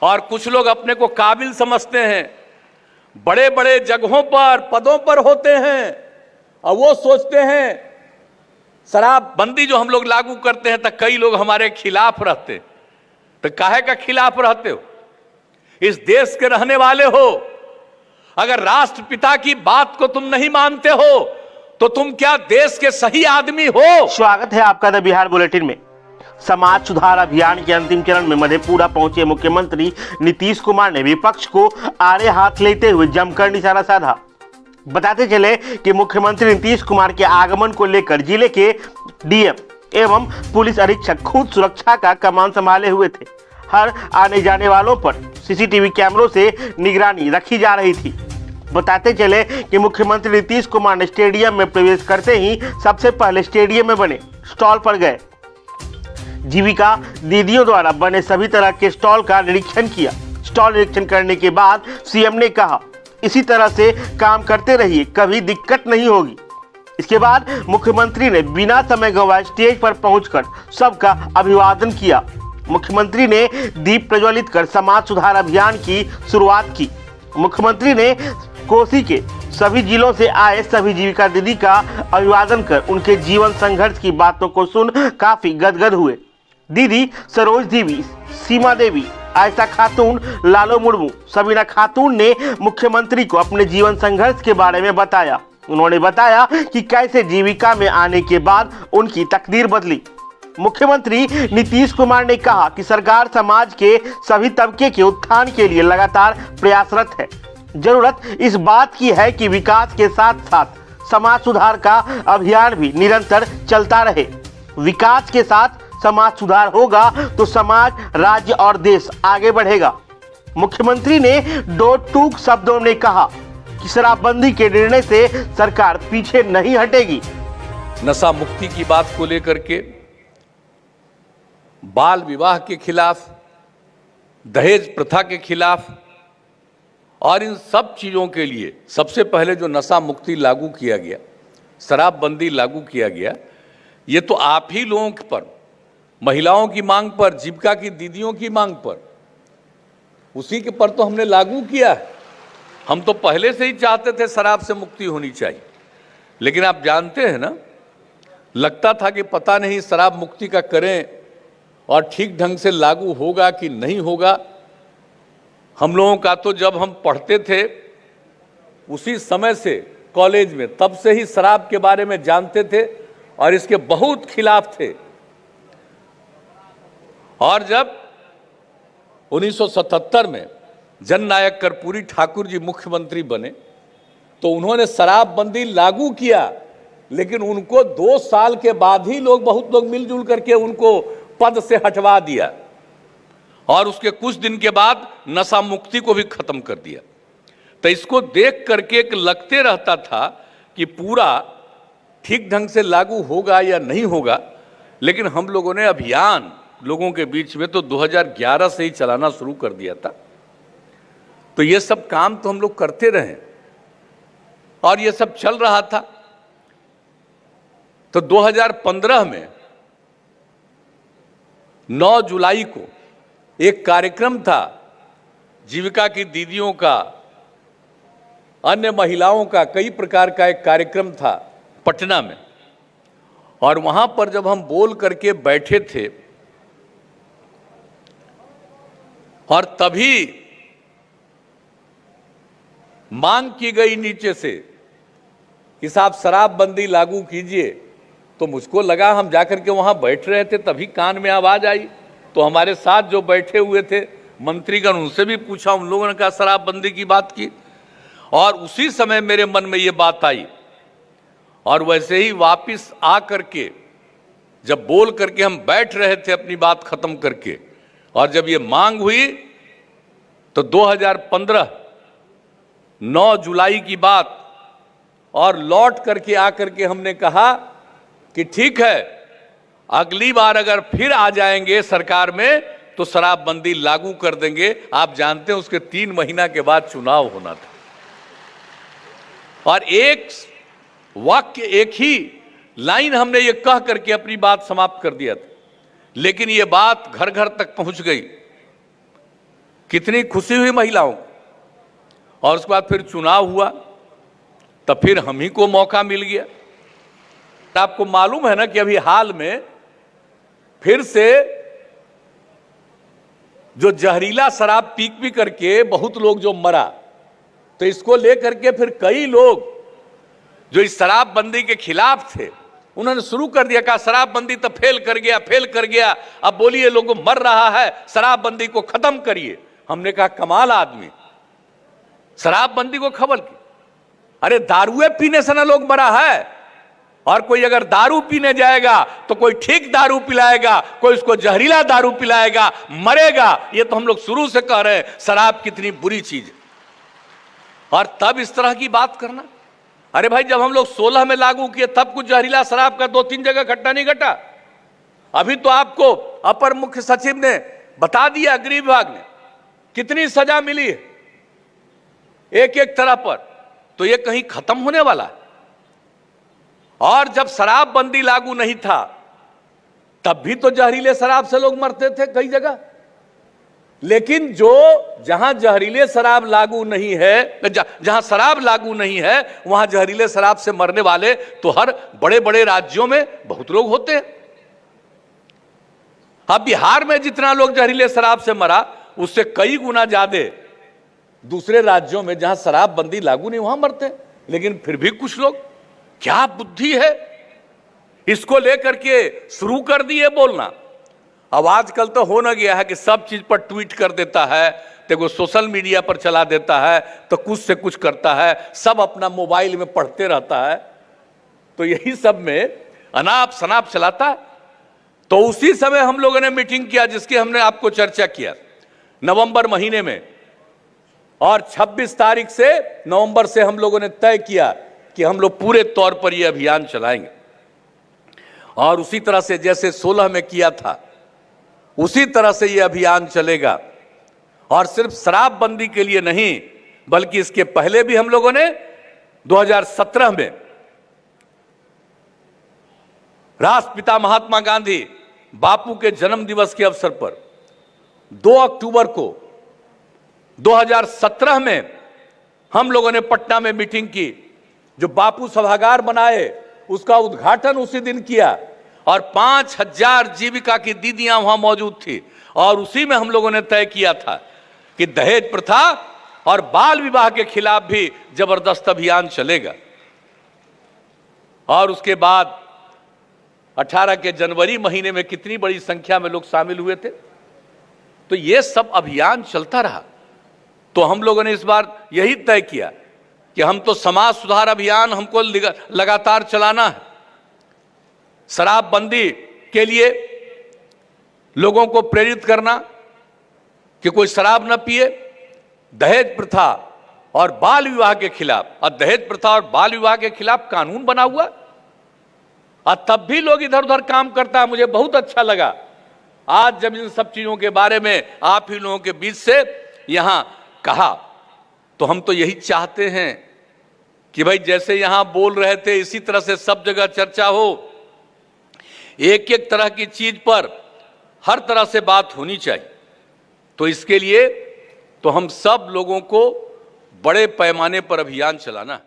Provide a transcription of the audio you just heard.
और कुछ लोग अपने को काबिल समझते हैं, बड़े बड़े जगहों पर पदों पर होते हैं और वो सोचते हैं शराबबंदी जो हम लोग लागू करते हैं तो कई लोग हमारे खिलाफ रहते। तो काहे का खिलाफ रहते हो? इस देश के रहने वाले हो, अगर राष्ट्रपिता की बात को तुम नहीं मानते हो तो तुम क्या देश के सही आदमी हो? स्वागत है आपका द बिहार बुलेटिन में। समाज सुधार अभियान के अंतिम चरण में मधेपुरा पहुंचे मुख्यमंत्री नीतीश कुमार ने विपक्ष को आड़े हाथ लेते हुए जमकर निशाना साधा। बताते चले कि मुख्यमंत्री नीतीश कुमार के आगमन को लेकर जिले के डीएम एवं पुलिस अधीक्षक खुद सुरक्षा का कमान संभाले हुए थे। हर आने जाने वालों पर सीसीटीवी कैमरों से निगरानी रखी जा रही थी। बताते चले कि मुख्यमंत्री नीतीश कुमार ने स्टेडियम में प्रवेश करते ही सबसे पहले स्टेडियम में बने स्टॉल पर गए। जीविका दीदियों द्वारा बने सभी तरह के स्टॉल का निरीक्षण किया। स्टॉल निरीक्षण करने के बाद सीएम ने कहा, इसी तरह से काम करते रहिए, कभी दिक्कत नहीं होगी। इसके बाद मुख्यमंत्री ने बिना समय गंवाए स्टेज पर पहुंचकर सबका अभिवादन किया। मुख्यमंत्री ने दीप प्रज्वलित कर समाज सुधार अभियान की शुरुआत की। मुख्यमंत्री ने कोसी के सभी जिलों से आए सभी जीविका दीदी का अभिवादन कर उनके जीवन संघर्ष की बातों को सुन काफी गदगद हुए। दीदी सरोज देवी, सीमा देवी, आयशा खातून, लालो मुर्मू, सबीना खातून ने मुख्यमंत्री को अपने जीवन संघर्ष के बारे में बताया। उन्होंने बताया कि कैसे जीविका में आने के बाद उनकी तकदीर बदली। मुख्यमंत्री नीतीश कुमार ने कहा कि सरकार समाज के सभी तबके के उत्थान के लिए लगातार प्रयासरत है। जरूरत इस बात की है कि विकास के साथ साथ समाज सुधार का अभियान भी निरंतर चलता रहे। विकास के साथ समाज सुधार होगा तो समाज, राज्य और देश आगे बढ़ेगा। मुख्यमंत्री ने दो टूक शब्दों में कहा कि शराबबंदी के निर्णय से सरकार पीछे नहीं हटेगी। नशा मुक्ति की बात को लेकर के, बाल विवाह के खिलाफ, दहेज प्रथा के खिलाफ और इन सब चीज़ों के लिए सबसे पहले जो नशा मुक्ति लागू किया गया, शराबबंदी लागू किया गया, ये तो आप ही लोगों पर, महिलाओं की मांग पर, जीविका की दीदियों की मांग पर, उसी के पर तो हमने लागू किया है। हम तो पहले से ही चाहते थे शराब से मुक्ति होनी चाहिए, लेकिन आप जानते हैं ना, लगता था कि पता नहीं शराब मुक्ति का करें और ठीक ढंग से लागू होगा कि नहीं होगा। हम लोगों का तो जब हम पढ़ते थे उसी समय से कॉलेज में, तब से ही शराब के बारे में जानते थे और इसके बहुत खिलाफ थे। और जब 1977 में जननायक कर्पूरी ठाकुर जी मुख्यमंत्री बने तो उन्होंने शराबबंदी लागू किया, लेकिन उनको 2 साल के बाद ही बहुत लोग मिलजुल करके उनको पद से हटवा दिया और उसके कुछ दिन के बाद नशा मुक्ति को भी खत्म कर दिया। तो इसको देख करके एक लगते रहता था कि पूरा ठीक ढंग से लागू होगा या नहीं होगा, लेकिन हम लोगों ने अभियान लोगों के बीच में तो 2011 से ही चलाना शुरू कर दिया था। तो ये सब काम तो हम लोग करते रहे और ये सब चल रहा था। तो 2015 में 9 जुलाई को एक कार्यक्रम था, जीविका की दीदियों का, अन्य महिलाओं का, कई प्रकार का एक कार्यक्रम था पटना में। और वहां पर जब हम बोल करके बैठे थे और तभी मांग की गई नीचे से कि साहब शराबबंदी लागू कीजिए, तो मुझको लगा, हम जाकर के वहां बैठ रहे थे, तभी कान में आवाज आई। तो हमारे साथ जो बैठे हुए थे मंत्रीगण, उनसे भी पूछा, उन लोगों ने कहा शराबबंदी की बात की और उसी समय मेरे मन में ये बात आई। और वैसे ही वापिस आ करके जब बोल करके हम बैठ रहे थे अपनी बात खत्म करके, और जब ये मांग हुई तो 2015 9 जुलाई की बात, और लौट करके आकर के हमने कहा कि ठीक है, अगली बार अगर फिर आ जाएंगे सरकार में तो शराबबंदी लागू कर देंगे। आप जानते हैं उसके 3 महीना के बाद चुनाव होना था और एक वाक्य, एक ही लाइन हमने ये कह करके अपनी बात समाप्त कर दिया था, लेकिन ये बात घर घर तक पहुंच गई। कितनी खुशी हुई महिलाओं को। और उसके बाद फिर चुनाव हुआ, तब फिर हम ही को मौका मिल गया। आपको मालूम है ना कि अभी हाल में फिर से जो जहरीला शराब पी करके बहुत लोग जो मरा, तो इसको लेकर के फिर कई लोग जो इस शराबबंदी के खिलाफ थे, उन्होंने शुरू कर दिया, कहा शराबबंदी तो फेल कर गया, अब बोलिए लोगों मर रहा है, शराबबंदी को खत्म करिए। हमने कहा कमाल आदमी, शराबबंदी को खबर की। अरे दारुए पीने से ना लोग मरा है, और कोई अगर दारू पीने जाएगा तो कोई ठीक दारू पिलाएगा, कोई उसको जहरीला दारू पिलाएगा, मरेगा। ये तो हम लोग शुरू से कह रहे हैं शराब कितनी बुरी चीज है, और तब इस तरह की बात करना। अरे भाई जब हम लोग 16 में लागू किए तब कुछ जहरीला शराब का 2-3 जगह घटना नहीं घटा। अभी तो आपको अपर मुख्य सचिव ने बता दिया, गृह विभाग ने कितनी सजा मिली है एक एक तरह पर, तो ये कहीं खत्म होने वाला है। और जब शराबबंदी लागू नहीं था तब भी तो जहरीले शराब से लोग मरते थे कई जगह, लेकिन जो जहां जहरीले शराब लागू नहीं है, जहां शराब लागू नहीं है, वहां जहरीले शराब से मरने वाले तो हर बड़े बड़े राज्यों में बहुत लोग होते हैं। अब बिहार में जितना लोग जहरीले शराब से मरा, उससे कई गुना ज्यादा दूसरे राज्यों में जहां शराबबंदी लागू नहीं वहां मरते हैं। लेकिन फिर भी कुछ लोग, क्या बुद्धि है, इसको लेकर के शुरू कर दिए बोलना। अब आजकल तो हो न गया है कि सब चीज पर ट्वीट कर देता है, देखो सोशल मीडिया पर चला देता है, तो कुछ से कुछ करता है, सब अपना मोबाइल में पढ़ते रहता है, तो यही सब में अनाप शनाप चलाता है। तो उसी समय हम लोगों ने मीटिंग किया जिसकी हमने आपको चर्चा किया नवंबर महीने में, और 26 तारीख से नवंबर से हम लोगों ने तय किया कि हम लोग पूरे तौर पर यह अभियान चलाएंगे। और उसी तरह से जैसे 16 में किया था उसी तरह से यह अभियान चलेगा। और सिर्फ शराबबंदी के लिए नहीं, बल्कि इसके पहले भी हम लोगों ने 2017 में राष्ट्रपिता महात्मा गांधी बापू के जन्म दिवस के अवसर पर 2 अक्टूबर को 2017 में हम लोगों ने पटना में मीटिंग की, जो बापू सभागार बनाए उसका उद्घाटन उसी दिन किया, और 5000 जीविका की दीदियां वहां मौजूद थी। और उसी में हम लोगों ने तय किया था कि दहेज प्रथा और बाल विवाह के खिलाफ भी जबरदस्त अभियान चलेगा। और उसके बाद 18 के जनवरी महीने में कितनी बड़ी संख्या में लोग शामिल हुए थे। तो ये सब अभियान चलता रहा। तो हम लोगों ने इस बार यही तय किया कि हम तो समाज सुधार अभियान हमको लगातार चलाना है। शराबबंदी के लिए लोगों को प्रेरित करना कि कोई शराब न पिए, दहेज प्रथा और बाल विवाह के खिलाफ, और दहेज प्रथा और बाल विवाह के खिलाफ कानून बना हुआ, और तब भी लोग इधर उधर काम करता है। मुझे बहुत अच्छा लगा आज जब इन सब चीजों के बारे में आप ही लोगों के बीच से यहां कहा, तो हम तो यही चाहते हैं कि भाई जैसे यहां बोल रहे थे इसी तरह से सब जगह चर्चा हो, एक एक तरह की चीज पर हर तरह से बात होनी चाहिए। तो इसके लिए तो हम सब लोगों को बड़े पैमाने पर अभियान चलाना है।